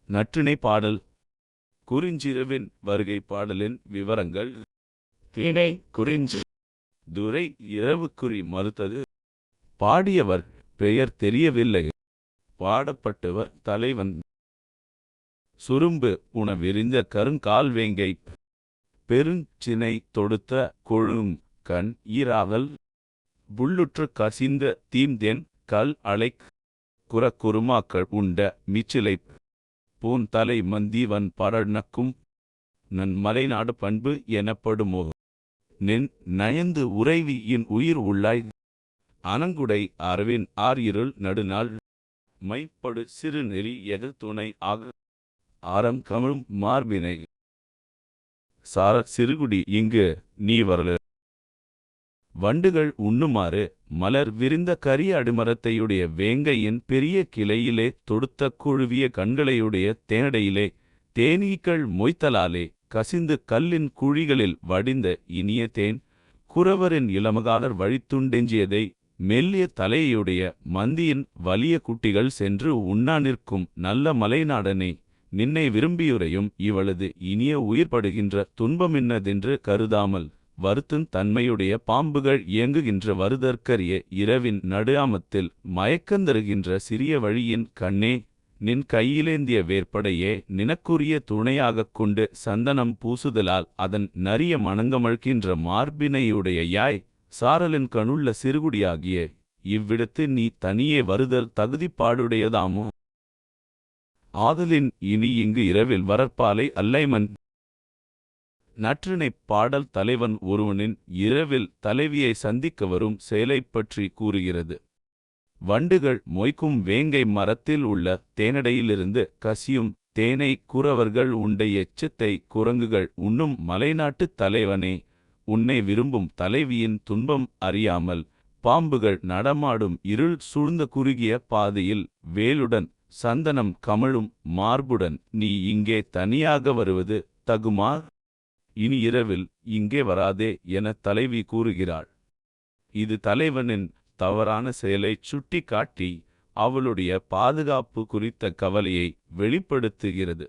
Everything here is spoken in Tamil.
நற்றிணை பாடல். குறிஞ்சிரவின் வருகை பாடலின் விவரங்கள். திணை குறிஞ்சி. துறை இரவுக்குறி மறுத்தது. பாடியவர் பெயர் தெரியவில்லை. பாடப்பட்டவர் தலைவன். சுரும்பு உண விரிந்த கருங்கால் வேங்கை. பெருஞ்சினை தொடுத்த கொழுங் கண் ஈராவல். புள்ளுற்று கசிந்த தீம்தேன் கல் அலைக். குறக்குறுமாக்கள் உண்ட மிச்சிலைப். பூன் தலை மந்தீவன் பரநக்கும். நன் மலைநாடு பண்பு எனப்படுமோ. நின் நயந்து உறைவி இன் உயிர் உள்ளாய். அனங்குடை அரவின் ஆர் இருள் நடுநாள். மைப்படு சிறு நெறி எது துணை ஆக. ஆரம் கமழும் மார்பினை. சார சிறுகுடி இங்கு நீ வரல. வண்டுகள் உண்ணுமாறு மலர் விரிந்த கரிய அடிமரத்தையுடைய வேங்கையின் பெரிய கிளையிலே தொடுத்த குழுவிய கண்களையுடைய தேனடையிலே. தேனீக்கள் மொய்த்தலாலே கசிந்து கல்லின் குழிகளில் வடிந்த இனிய தேன். குறவரின் இளமகாலர் வழித்துண்டெஞ்சியதை. மெல்லிய தலையுடைய மந்தியின் வலிய குட்டிகள் சென்று உண்ணா நிற்கும் நல்ல மலைநாடனே. நின்னை விரும்பியுரையும் இவளது இனிய உயிர்படுகின்ற துன்பமின்னதென்று கருதாமல். வருத்துந் தன்மையுடைய பாம்புகள் இயங்குகின்ற வருதற்கரிய இரவின் நடுஆமத்தில். மயக்கந்தருகின்ற சிறிய வழியின் கண்ணே. நின் கையிலேந்திய வேற்படையே நினக்குரிய துணையாகக் கொண்டு. சந்தனம் பூசுதலால் அதன் நரிய மணங்கமழ்கின்ற மார்பினையுடைய யாய். சாரலின் கணுள்ள சிறுகுடியாகிய இவ்விடத்து நீ தனியே வருதல் தகுதிப்பாடுடையதாமோ. ஆதலின் இனி இங்கு இரவில் வரற்பாலை அல்லைமன். நற்றிணைப் பாடல் தலைவன் ஒருவனின் இரவில் தலைவியை சந்திக்க வரும் செயலைப் பற்றி கூறுகிறது. வண்டுகள் மொய்க்கும் வேங்கை மரத்தில் உள்ள தேனடையிலிருந்து கசியும் தேனை. குறவர்கள் உண்ட எச்சத்தை குரங்குகள் உண்ணும் மலைநாட்டுத் தலைவனே. உன்னை விரும்பும் தலைவியின் துன்பம் அறியாமல். பாம்புகள் நடமாடும் இருள் சூழ்ந்த குறுகிய பாதையில். வேலுடன் சந்தனம் கமழும் மார்புடன் நீ இங்கே தனியாக வருவது தகுமா. இனி இரவில் இங்கே வராதே என தலைவி கூறுகிறாள். இது தலைவனின் தவறான செயலைச் சுட்டி காட்டி. அவளுடைய பாதுகாப்பு குறித்த கவலையை வெளிப்படுத்துகிறது.